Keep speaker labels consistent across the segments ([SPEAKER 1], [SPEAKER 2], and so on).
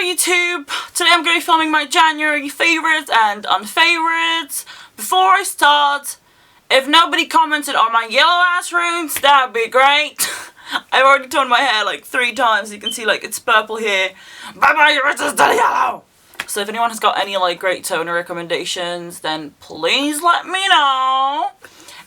[SPEAKER 1] Hello YouTube! Today I'm going to be filming my January favourites and unfavourites. Before I start, if nobody commented on my yellow ass rooms, that would be great. I've already toned my hair like 3 times, you can see like it's purple here. But my roots is still yellow! So if anyone has got any like great toner recommendations, then please let me know.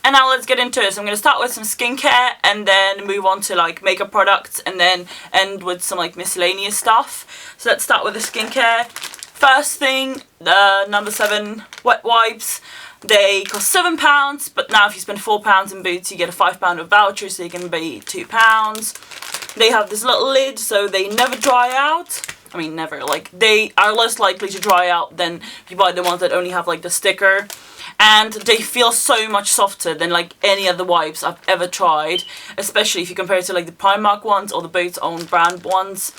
[SPEAKER 1] And now let's get into it. So I'm going to start with some skincare and then move on to like makeup products and then end with some like miscellaneous stuff. So let's start with the skincare. First thing, the number 7 wet wipes. They cost £7, but now if you spend £4 in Boots you get a £5 voucher, so you can pay £2. They have this little lid so they never dry out. I mean never, like they are less likely to dry out than if you buy the ones that only have like the sticker. And they feel so much softer than like any other wipes I've ever tried, especially if you compare it to like the Primark ones or the Boots own brand ones.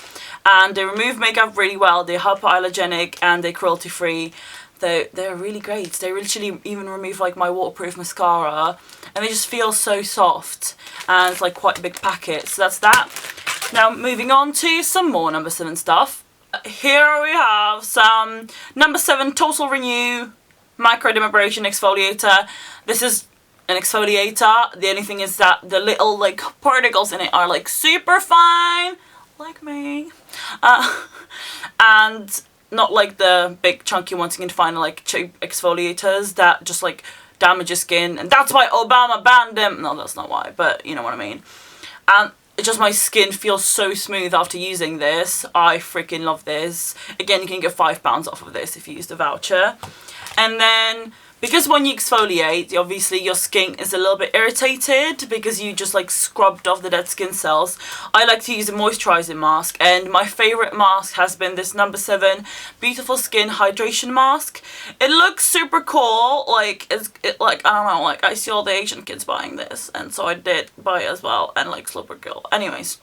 [SPEAKER 1] And they remove makeup really well, they're hypoallergenic and they're cruelty free. They're really great. They literally even remove like my waterproof mascara and they just feel so soft, and it's like quite a big packet. So that's that. Now moving on to some more number 7 stuff. Here we have some number 7 Total Renew microdermabrasion exfoliator. This is an exfoliator. The only thing is that the little like particles in it are like super fine, like me, and not like the big chunky ones you can find like cheap exfoliators that just like damage your skin, and that's why Obama banned them. No, that's not why, but you know what I mean. And it's just my skin feels so smooth after using this. I freaking love this. Again, you can get £5 off of this if you use the voucher. And then, because when you exfoliate, obviously your skin is a little bit irritated because you just like scrubbed off the dead skin cells. I like to use a moisturising mask, and my favourite mask has been this number 7 Beautiful Skin Hydration Mask. It looks super cool, like, like, I don't know, like, I see all the Asian kids buying this, and so I did buy it as well, and like Slipper Girl. Anyways,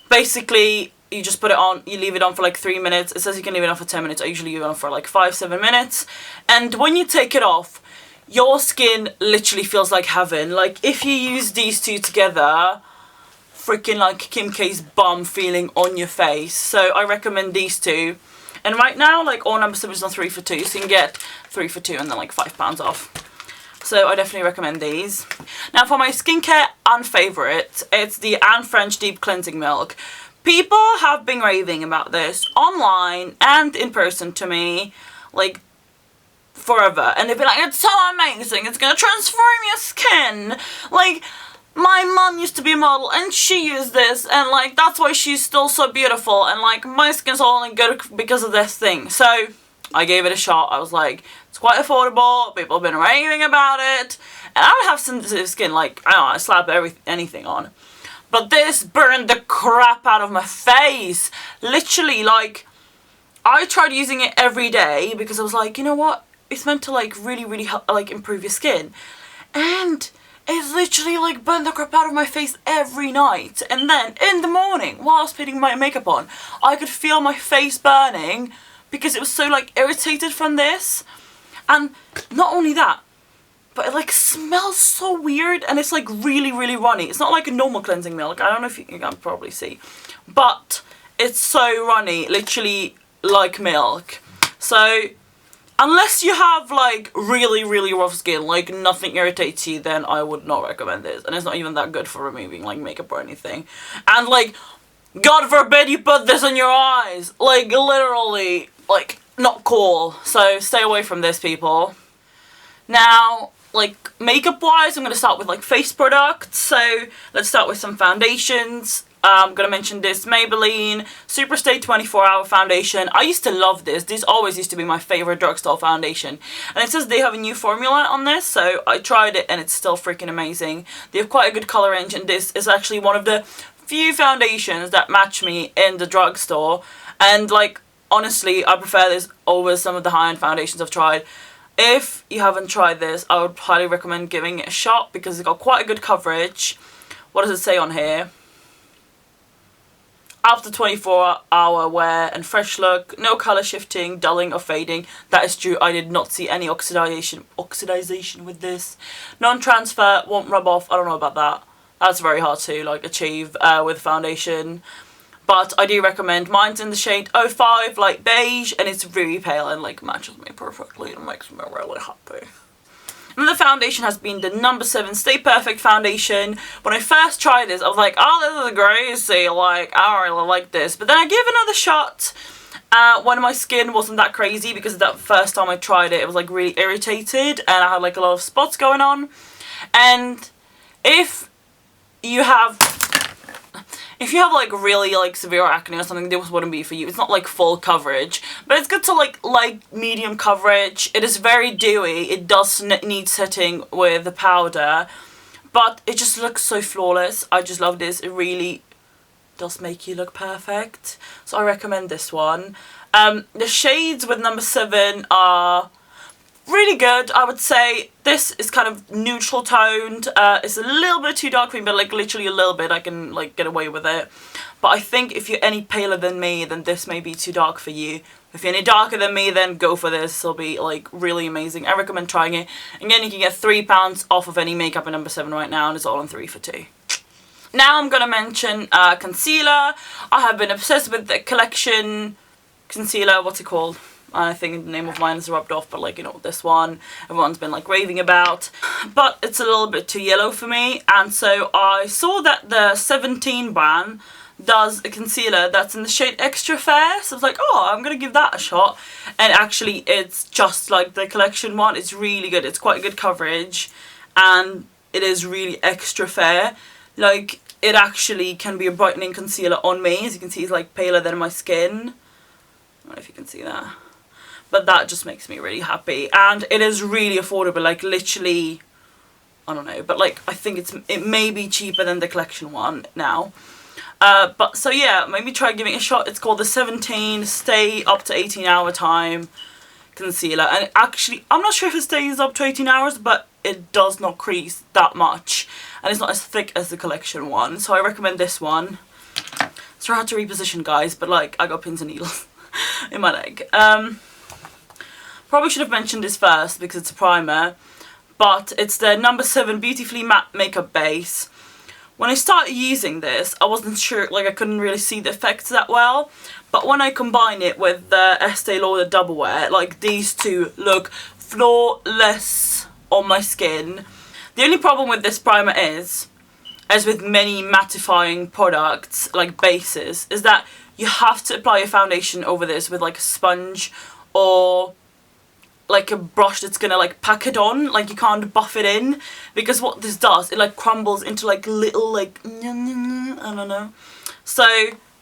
[SPEAKER 1] basically, you just put it on, you leave it on for like 3 minutes. It says you can leave it on for 10 minutes. I usually leave it on for like 5-7 minutes. And when you take it off, your skin literally feels like heaven. Like if you use these two together, freaking like Kim K's bum feeling on your face. So I recommend these two. And right now, like all number 7 is on 3 for 2. So you can get 3 for 2 and then like £5 off. So I definitely recommend these. Now for my skincare unfavourite, it's the Anne French Deep Cleansing Milk. People have been raving about this online and in person to me, like, forever. And they've been like, it's so amazing, it's gonna transform your skin. Like, my mum used to be a model and she used this, and like, that's why she's still so beautiful. And like, my skin's only good because of this thing. So, I gave it a shot. I was like, it's quite affordable, people have been raving about it. And I would have sensitive skin, like, I don't know, I slap anything on. But this burned the crap out of my face. Literally, like, I tried using it every day because I was like, you know what? It's meant to, like, really help, like, improve your skin. And it literally, like, burned the crap out of my face every night. And then, in the morning, while I was putting my makeup on, I could feel my face burning because it was so, like, irritated from this. And not only that, but it like smells so weird, and it's like really runny. It's not like a normal cleansing milk. I don't know if you can probably see, but it's so runny, literally like milk. So unless you have like really rough skin, like nothing irritates you, then I would not recommend this. And it's not even that good for removing like makeup or anything. And like, God forbid you put this on your eyes. Like literally, like not cool. So stay away from this, people. Now, like, makeup-wise, I'm going to start with, like, face products. So, let's start with some foundations. I'm going to mention this Maybelline Superstay 24-Hour Foundation. I used to love this. This always used to be my favourite drugstore foundation. And it says they have a new formula on this, so I tried it and it's still freaking amazing. They have quite a good colour range, and this is actually one of the few foundations that match me in the drugstore. And, like, honestly, I prefer this over some of the high-end foundations I've tried. If you haven't tried this, I would highly recommend giving it a shot because it's got quite a good coverage. What does it say on here? After 24-hour wear and fresh look, no colour shifting, dulling or fading. That is true, I did not see any oxidization with this. Non-transfer, won't rub off, I don't know about that. That's very hard to like achieve with foundation. but I do recommend. Mine's in the shade 05, like beige, and it's really pale and like matches me perfectly and makes me really happy. And the foundation has been the number 7 Stay Perfect foundation. When I first tried this, I was like, oh, this is crazy, like, I don't really like this. But then I gave another shot when my skin wasn't that crazy, because that first time I tried it, it was like really irritated and I had like a lot of spots going on. And if you have like really like severe acne or something, this wouldn't be for you. It's not like full coverage, but it's good to like medium coverage. It is very dewy. It does need setting with the powder, but it just looks so flawless. I just love this. It really does make you look perfect. So I recommend this one. The shades with number 7 are really good. I would say this is kind of neutral toned. It's a little bit too dark for me, but like literally a little bit. I can like get away with it. But I think if you're any paler than me, then this may be too dark for you. If you're any darker than me, then go for this. It'll be like really amazing. I recommend trying it. Again, you can get £3 off of any makeup in number 7 right now, and it's all on 3 for 2. Now I'm gonna mention concealer. I have been obsessed with the collection concealer. What's it called? I think the name of mine is rubbed off, but like, you know, this one everyone's been like raving about, but it's a little bit too yellow for me. And so I saw that the 17 brand does a concealer that's in the shade Extra Fair, so I was like, oh, I'm gonna give that a shot. And actually it's just like the collection one. It's really good. It's quite good coverage and it is really extra fair. Like, it actually can be a brightening concealer on me. As you can see, it's like paler than my skin. I don't know if you can see that, but that just makes me really happy. And it is really affordable, like literally, I don't know, but like I think it may be cheaper than the collection one now. But so yeah, maybe try giving it a shot. It's called the 17 Stay Up to 18 Hour Time concealer, and actually I'm not sure if it stays up to 18 hours, but it does not crease that much, and it's not as thick as the collection one, so I recommend this one. So I had to reposition, guys, but like I got pins and needles in my leg. Probably should have mentioned this first because it's a primer, but it's the number 7 Beautifully Matte Makeup Base. When I started using this, I wasn't sure, like I couldn't really see the effects that well, but when I combine it with the Estee Lauder Double Wear, like these two look flawless on my skin. The only problem with this primer is, as with many mattifying products, like bases, is that you have to apply your foundation over this with like a sponge or like a brush that's gonna like pack it on. Like you can't buff it in, because what this does, it like crumbles into like little like, I don't know. So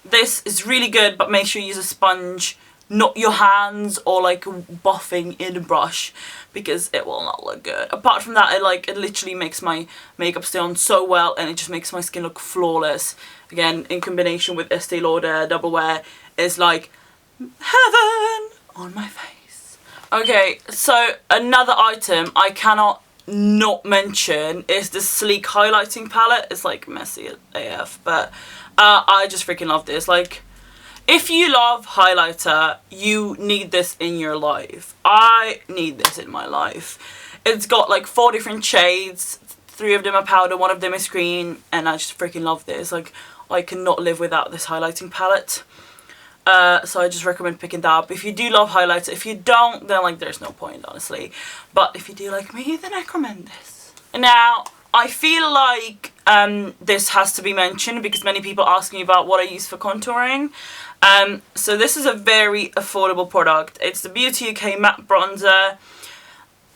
[SPEAKER 1] this is really good, but make sure you use a sponge, not your hands or like buffing in a brush, because it will not look good. Apart from that, it literally makes my makeup stay on so well, and it just makes my skin look flawless. Again, in combination with Estee Lauder Double Wear, is like heaven on my face. Okay, so another item I cannot not mention is the Sleek highlighting palette. It's like messy AF, but I just freaking love this. Like, if you love highlighter, you need this in your life. I need this in my life. It's got like 4 different shades, 3 of them are powder, 1 of them is green, and I just freaking love this. Like, I cannot live without this highlighting palette. So I just recommend picking that up if you do love highlighter. If you don't, then like there's no point, honestly. But if you do like me, then I recommend this. Now, I feel like this has to be mentioned because many people ask me about what I use for contouring. So this is a very affordable product. It's the Beauty UK Matte Bronzer,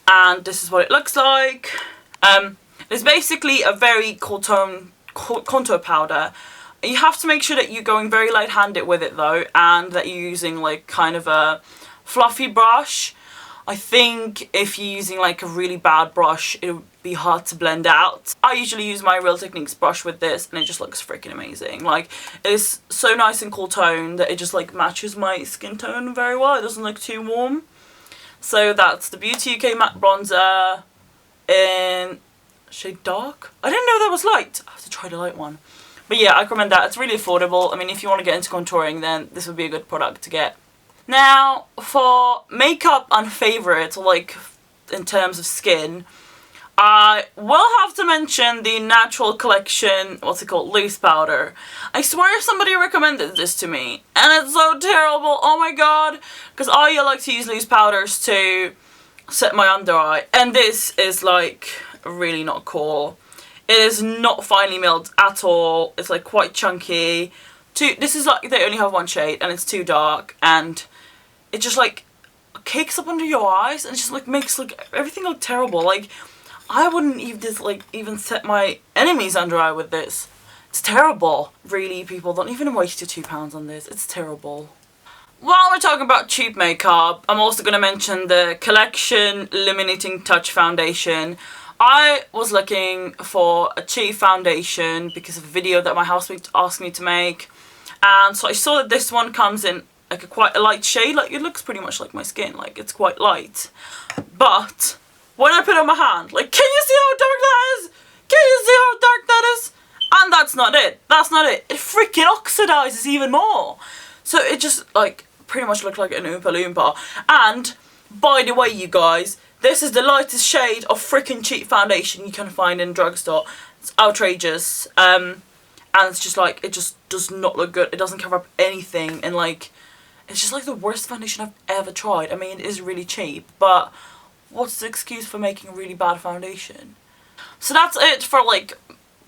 [SPEAKER 1] and this is what it looks like. It's basically a very cool tone contour powder. You have to make sure that you're going very light-handed with it though, and that you're using like kind of a fluffy brush. I think if you're using like a really bad brush, it would be hard to blend out. I usually use my Real Techniques brush with this, and it just looks freaking amazing. Like, it's so nice and cool tone that it just like matches my skin tone very well. It doesn't look too warm. So that's the Beauty UK Matte Bronzer in shade Dark. I didn't know that was light. I have to try the light one. But yeah, I recommend that. It's really affordable. I mean, if you want to get into contouring, then this would be a good product to get. Now, for makeup unfavourites, like in terms of skin, I will have to mention the Natural Collection, what's it called, loose powder. I swear somebody recommended this to me, and it's so terrible, oh my god, because I like to use loose powders to set my under eye, and this is like really not cool. It is not finely milled at all, it's like quite chunky. This is like, they only have one shade, and it's too dark, and it just like cakes up under your eyes, and it just like makes like everything look terrible. Like, I wouldn't even set my enemies under eye with this. It's terrible. Really, people, don't even waste your £2 on this. It's terrible. While we're talking about cheap makeup, I'm also going to mention the Collection Illuminating Touch Foundation. I was looking for a cheap foundation because of a video that my housemate asked me to make. And so I saw that this one comes in like quite a light shade. Like, it looks pretty much like my skin. Like, it's quite light. But when I put it on my hand, like, can you see how dark that is? Can you see how dark that is? And that's not it. That's not it. It freaking oxidizes even more. So it just, like, pretty much looked like an Oompa Loompa. And, by the way, you guys, this is the lightest shade of freaking cheap foundation you can find in a drugstore. It's outrageous. And it's just, like, it just does not look good. It doesn't cover up anything. And, like, it's just, like, the worst foundation I've ever tried. I mean, it is really cheap, but what's the excuse for making a really bad foundation? So that's it for like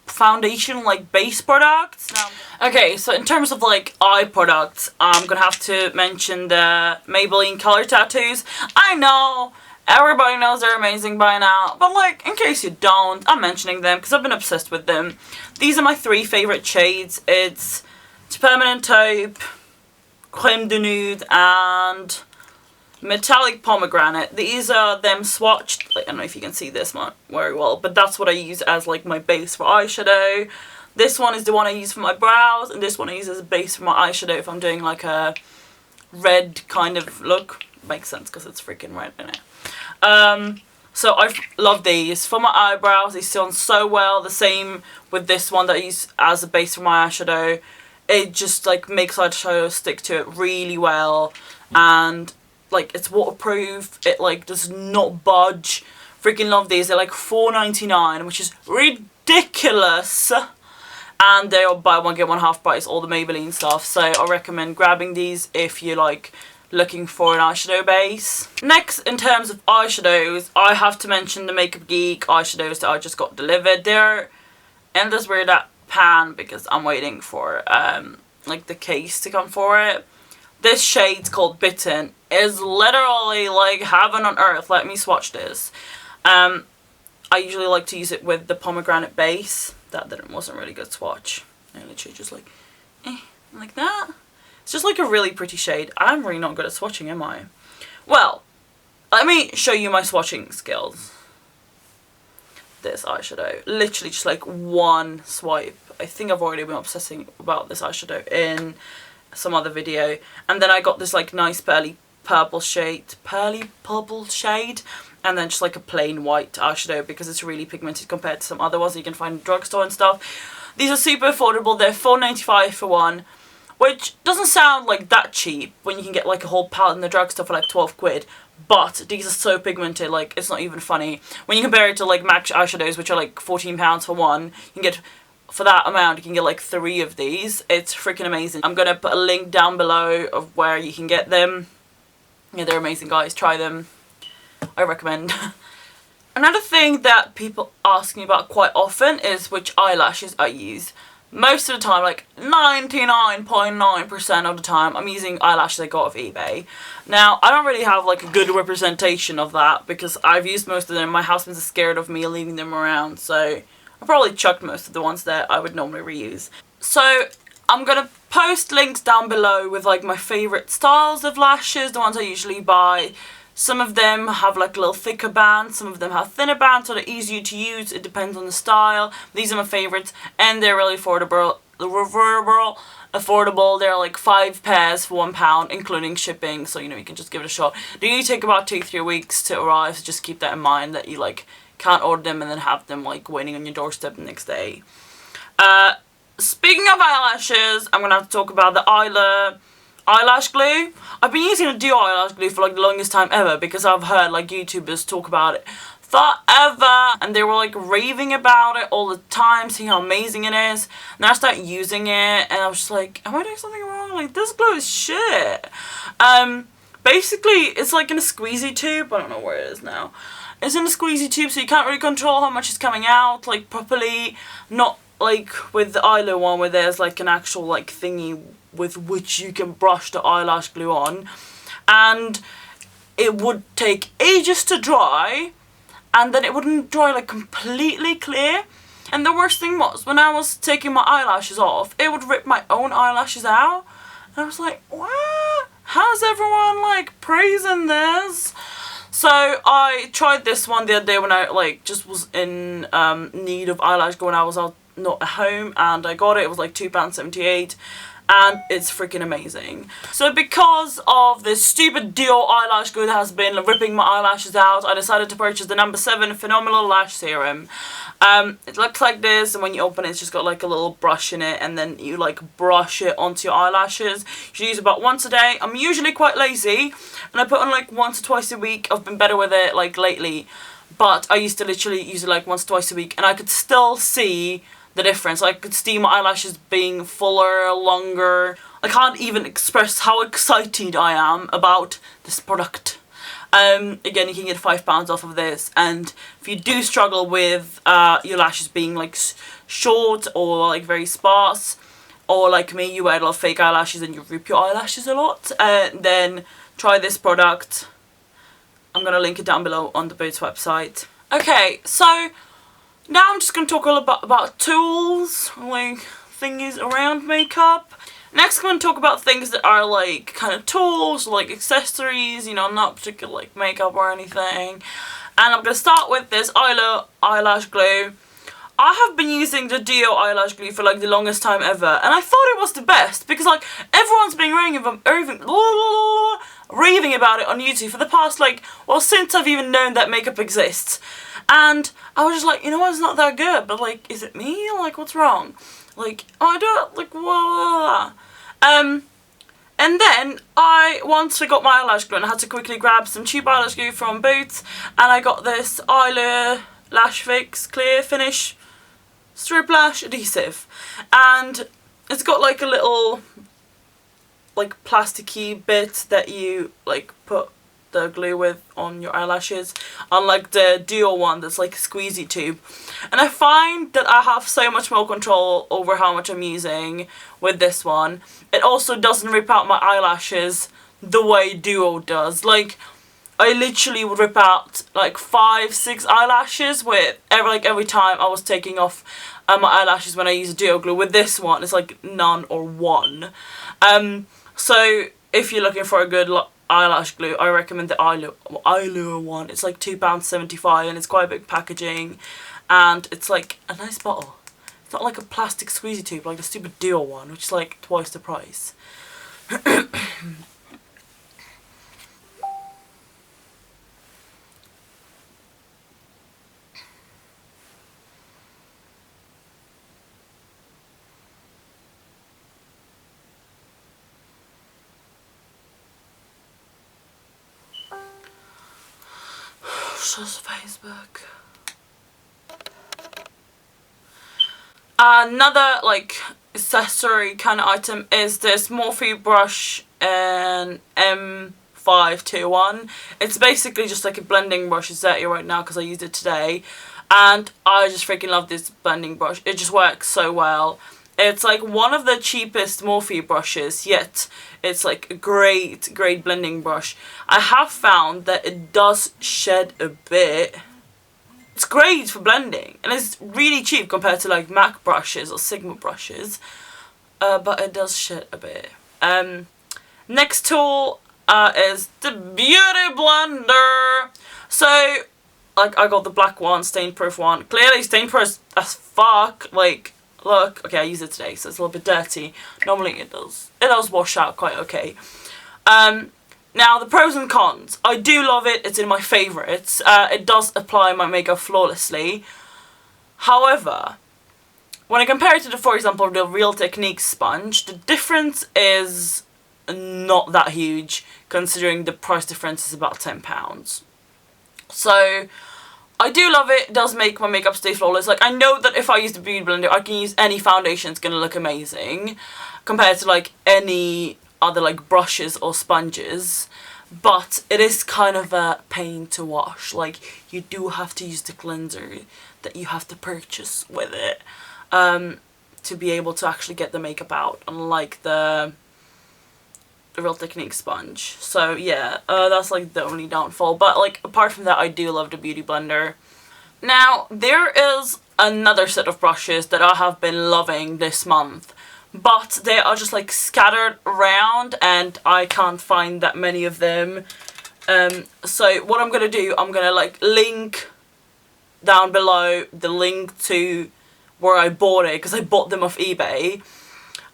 [SPEAKER 1] foundation, like base products. Now, okay, so in terms of like eye products, I'm gonna have to mention the Maybelline color tattoos. I know everybody knows they're amazing by now, but like in case you don't, I'm mentioning them because I've been obsessed with them. These are my 3 favorite shades. It's Permanent Taupe, Creme de Nude, and Metallic Pomegranate. These are them swatched. Like, I don't know if you can see this one very well, but that's what I use as like my base for eyeshadow. This one is the one I use for my brows, and this one I use as a base for my eyeshadow if I'm doing like a red kind of look. Makes sense because it's freaking red in it. So I love these. For my eyebrows, they sit on so well. The same with this one that I use as a base for my eyeshadow. It just like makes eyeshadow stick to it really well, and like it's waterproof. It like does not budge. Freaking love these. They're like $4.99, which is ridiculous. And they're buy one get one half price, all the Maybelline stuff. So I recommend grabbing these if you're like looking for an eyeshadow base. Next, in terms of eyeshadows, I have to mention the Makeup Geek eyeshadows that I just got delivered. They're in this weird pan because I'm waiting for like the case to come for it. This shade's called Bitten. Is literally like heaven on earth. Let me swatch this. I usually like to use it with the pomegranate base. That wasn't really good swatch. I literally just like, like that. It's just like a really pretty shade. I'm really not good at swatching, am I? Well, let me show you my swatching skills. This eyeshadow. Literally just like one swipe. I think I've already been obsessing about this eyeshadow in some other video. And then I got this like nice pearly purple shade. And then just like a plain white eyeshadow because it's really pigmented compared to some other ones that you can find in the drugstore and stuff. These are super affordable. They're $4.95 for one, which doesn't sound like that cheap when you can get like a whole palette in the drugstore for like 12 quid. But these are so pigmented, like it's not even funny. When you compare it to like MAC eyeshadows, which are like £14 for one, you can get, for that amount, you can get like 3 of these. It's freaking amazing. I'm going to put a link down below of where you can get them. Yeah, they're amazing, guys. Try them. I recommend. Another thing that people ask me about quite often is which eyelashes I use. Most of the time, like 99.9% of the time, I'm using eyelashes I got off eBay. Now, I don't really have like a good representation of that because I've used most of them. My housemates are scared of me leaving them around, so I probably chucked most of the ones that I would normally reuse. So I'm gonna post links down below with like my favourite styles of lashes, the ones I usually buy. Some of them have like a little thicker bands, some of them have thinner bands, so they're easier to use. It depends on the style. These are my favourites, and they're really affordable. They're like 5 pairs for £1, including shipping, so you know you can just give it a shot. They usually take about 2-3 weeks to arrive, so just keep that in mind that you like can't order them and then have them like waiting on your doorstep the next day. Speaking of eyelashes, I'm gonna have to talk about the eyelash glue. I've been using a duo eyelash glue for like the longest time ever because I've heard like YouTubers talk about it forever, and they were like raving about it all the time, saying how amazing it is. And I started using it, and I was just like, am I doing something wrong? Like, this glue is shit. Basically, it's like in a squeezy tube. I don't know where it is now. It's in a squeezy tube, so you can't really control how much is coming out, like, properly. Not like with the eyeliner one, where there's like an actual like thingy with which you can brush the eyelash glue on. And it would take ages to dry, and then it wouldn't dry like completely clear. And the worst thing was, when I was taking my eyelashes off, it would rip my own eyelashes out. And I was like, what? How's everyone like praising this? So I tried this one the other day when I like just was in need of eyelash glue when I was out not at home, and I got it. It was like £2.78. And it's freaking amazing. So because of this stupid duo eyelash glue that has been ripping my eyelashes out, I decided to purchase the No. 7 Phenomenal Lash Serum. It looks like this, and when you open it, it's just got like a little brush in it, and then you like brush it onto your eyelashes. You should use it about once a day. I'm usually quite lazy, and I put on like once or twice a week. I've been better with it like lately, but I used to literally use it like once or twice a week, and I could still see the difference. I could see my eyelashes being fuller, longer. I can't even express how excited I am about this product. Again, you can get £5 off of this, and if you do struggle with your lashes being like short or like very sparse, or like me, you wear a lot of fake eyelashes and you rip your eyelashes a lot, then try this product. I'm gonna link it down below on the Boots website. Okay, so now I'm just going to talk a little about tools, like thingies around makeup. Next I'm going to talk about things that are like kind of tools, like accessories, you know, not particular like makeup or anything. And I'm going to start with this eyelash glue. I have been using the Duo eyelash glue for like the longest time ever, and I thought it was the best because like everyone's been raving about it on YouTube for the past like, well, since I've even known that makeup exists. And I was just like, you know what, it's not that good, but like, is it me? Like, what's wrong? Like, oh, I do it, like, whoa. And then once I got my eyelash glue, and I had to quickly grab some cheap eyelash glue from Boots, and I got this Lash Fix Clear Finish Strip Lash Adhesive. And it's got like a little, like, plasticky bit that you, like, put the glue with on your eyelashes, unlike the Duo one that's like a squeezy tube. And I find that I have so much more control over how much I'm using with this one. It also doesn't rip out my eyelashes the way Duo does. Like, I literally would rip out like 5-6 eyelashes with every time I was taking off my eyelashes when I use Duo glue. With this one, it's like none or one. So if you're looking for a good eyelash glue, I recommend the eyelure one. It's like £2.75, and it's quite a big packaging, and it's like a nice bottle. It's not like a plastic squeezy tube like the stupid Duo one, which is like twice the price. Just Facebook. Another like accessory kind of item is this Morphe brush and M521. It's basically just like a blending brush. It's dirty right now because I used it today, and I just freaking love this blending brush. It just works so well. It's like one of the cheapest Morphe brushes, yet it's like a great blending brush. I have found that it does shed a bit. It's great for blending, and it's really cheap compared to like MAC brushes or Sigma brushes, but it does shed a bit. Next tool is the Beauty Blender. So, like, I got the black one, stain proof one. Clearly stain proof as fuck, like, look, okay, I use it today, so it's a little bit dirty. Normally it does wash out quite okay. Now, the pros and cons. I do love it. It's in my favourites. It does apply my makeup flawlessly. However, when I compare it to, for example, the Real Techniques sponge, the difference is not that huge, considering the price difference is about £10. So, I do love it. It does make my makeup stay flawless. Like, I know that if I use the Beauty Blender, I can use any foundation. It's going to look amazing compared to, like, any other, like, brushes or sponges. But it is kind of a pain to wash. Like, you do have to use the cleanser that you have to purchase with it to be able to actually get the makeup out, unlike the Real Technique sponge. So yeah, that's like the only downfall. But like, apart from that, I do love the Beauty Blender. Now, there is another set of brushes that I have been loving this month, but they are just like scattered around and I can't find that many of them. So what I'm gonna do, I'm gonna like link down below the link to where I bought it, because I bought them off eBay.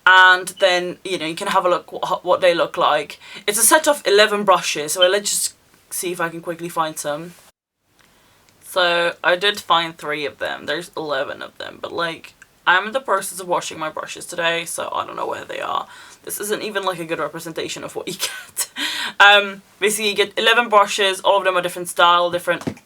[SPEAKER 1] And then, you know, you can have a look what they look like. It's a set of 11 brushes, so let's just see if I can quickly find some. So, I did find 3 of them. There's 11 of them, but like, I'm in the process of washing my brushes today, so I don't know where they are. This isn't even like a good representation of what you get. Basically, you get 11 brushes, all of them are different style, different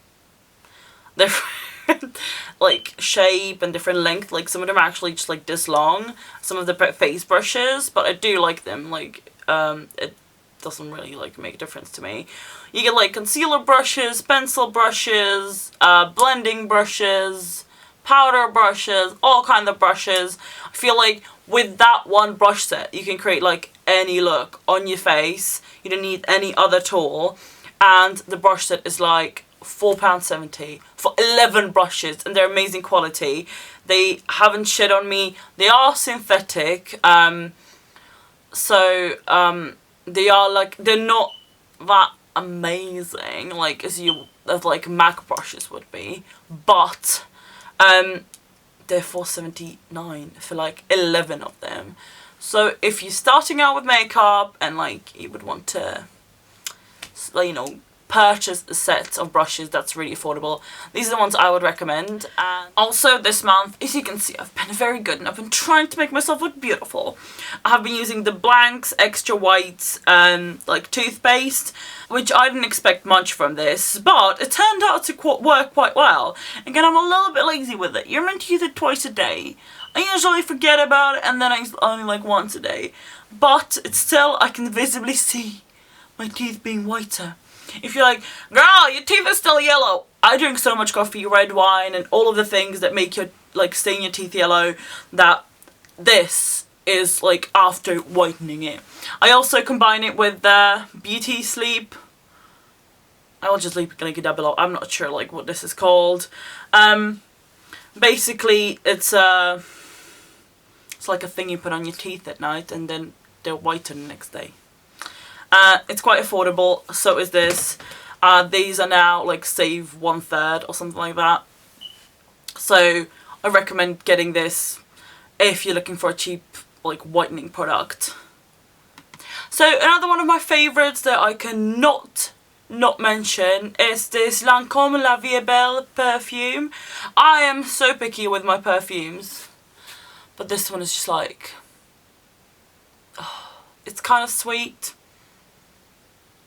[SPEAKER 1] like shape and different length. Like, some of them are actually just like this long, some of the face brushes, but I do like them. Like, it doesn't really like make a difference to me. You get like concealer brushes, pencil brushes, blending brushes, powder brushes, all kind of brushes. I feel like with that one brush set you can create like any look on your face. You don't need any other tool, and the brush set is like £4.70 for 11 brushes, and they're amazing quality. They haven't shit on me. They are synthetic, so they are like, they're not that amazing like as like MAC brushes would be, but they're £4.79 for like 11 of them. So if you're starting out with makeup and like you would want to, you know, purchase a set of brushes that's really affordable, these are the ones I would recommend. And also this month, as you can see, I've been very good and I've been trying to make myself look beautiful. I have been using the Blanks Extra White like toothpaste, which I didn't expect much from this, but it turned out to work quite well. Again, I'm a little bit lazy with it. You're meant to use it twice a day. I usually forget about it and then I use it only like once a day, but it's still, I can visibly see my teeth being whiter. If you're like, girl, your teeth are still yellow, I drink so much coffee, red wine, and all of the things that make your, like, stain your teeth yellow, that this is, like, after whitening it. I also combine it with Beauty Sleep. I will just link it down below. I'm not sure, like, what this is called. Basically, it's like a thing you put on your teeth at night, and then they'll whiten the next day. It's quite affordable, so is this. These are now like save 1/3 or something like that. So I recommend getting this if you're looking for a cheap like whitening product. So another one of my favourites that I cannot not mention is this Lancôme La Vie Est Belle perfume. I am so picky with my perfumes, but this one is just like, oh, it's kind of sweet.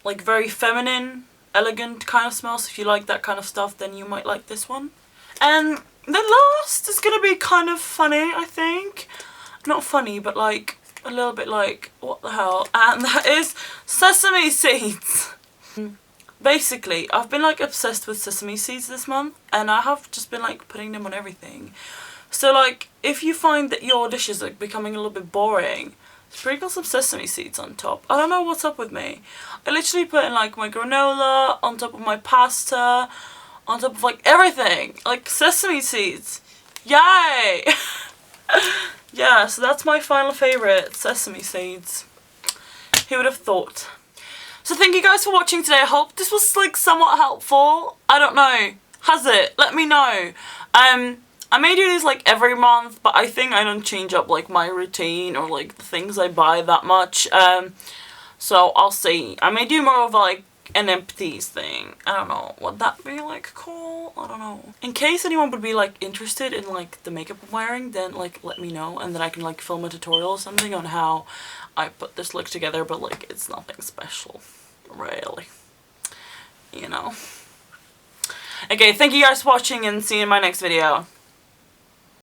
[SPEAKER 1] Like very feminine, elegant kind of smell. So if you like that kind of stuff, then you might like this one. And the last is gonna be kind of funny, I think. Not funny, but like a little bit like, what the hell? And that is sesame seeds. Basically, I've been like obsessed with sesame seeds this month, and I have just been like putting them on everything. So like, if you find that your dishes are becoming a little bit boring, sprinkle some sesame seeds on top. I don't know what's up with me. I literally put in like my granola, on top of my pasta, on top of like everything. Like sesame seeds. Yay! Yeah, so that's my final favourite, sesame seeds. Who would have thought? So thank you guys for watching today. I hope this was like somewhat helpful. I don't know. Has it? Let me know. I may do these like every month, but I think I don't change up like my routine or like the things I buy that much. So I'll see. I may do more of like an empties thing. I don't know. Would that be like cool? I don't know. In case anyone would be like interested in like the makeup I'm wearing, then like let me know, and then I can like film a tutorial or something on how I put this look together, but like it's nothing special, really. You know. Okay, thank you guys for watching and see you in my next video.